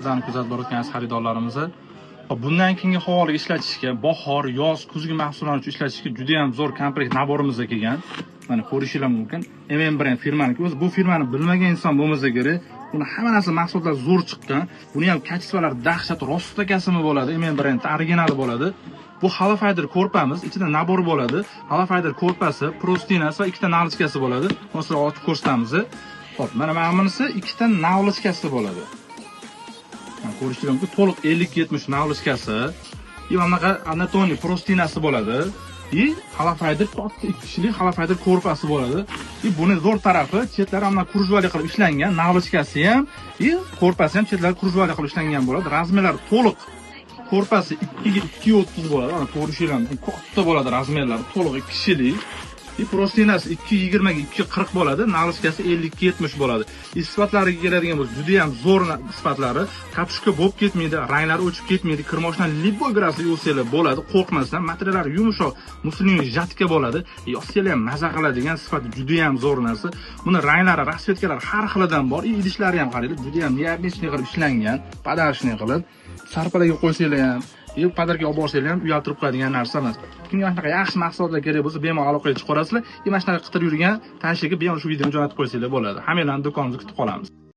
Bizani kuzatib borayotgan xaridorlarimizni bundan keyingi havoliga ishlatishga, bahor, yoz, kuzgi mahsulotlar uchun ishlatishga juda ham zo'r komplekt naborimizda kelgan. Mana ko'rishingiz mumkin. MM brend firmaniki. O'zi bu firmani bilmagan inson bo'lmasa kerak. Buni hamma narsa mahsulotlar zo'r chiqqan. Buni ham kачестволар dahshat, rostda kasimi bo'ladi. MM brend originali bo'ladi. Bu Halofider ko'rpamiz, ichida nabor bo'ladi. Halofider ko'rpasi, prostinasi va ikkita navlichkasi bo'ladi. Mana ochib ko'rsatamiz. Xo'p, mana bunisi ikkita navlichkasi bo'ladi. Ko'rishingiz mumkin, to'liq 50-70 navlichkasi. Bunaqa anatoniy prostinasi bo'ladi. Halofider katta 2 kishilik Halofider ko'rpasi bo'ladi. Buni zo'r tarafi chetlari ham krujvali qilib ishlangan, navlichkasi ham, ko'rpasi ham chetlari krujvali qilib ishlangan bo'ladi. Razmerlari to'liq. Ko'rpasi 2 ga 2.30 bo'ladi. Mana ko'rishingiz mumkin, katta bo'ladi razmerlari, to'liq 2 kishilik. Prostinasi 2.20 ga 2.40 bo'ladi, navlichkasi 50-70 bo'ladi. Sifatlariga keladigan bo'lsa, juda ham zo'r sifatlari. Katushka bo'lib ketmaydi, ranglari o'chib ketmaydi, kirmoshdan liboy grasi yuvsanglar bo'ladi, qo'rqmasdan. Materiallari yumshoq, muslimin jatka bo'ladi. Yossanglar ham maza qiladigan sifati juda ham zo'r narsa. Buni ranglari, rasvetkalari har xilidan bor. Idishlari ham qaranglar, juda ham neobычный qilib ishlangan, podashniy qilib. Sarpalarga qo'ysanglar ham padarga olib borsanglar ham uyaltirib qo'yadigan narsa emas. Kimga shunaqa yaxshi mahsulotlar kerak bo'lsa, bemalol aloqaga chiqib qolasizlar. Mana shunaqa qidirib yurgan tanishlarga bemalol shu videoni jo'natib qo'ysanglar bo'ladi. Hammalarni do'konimizga kutib qolamiz.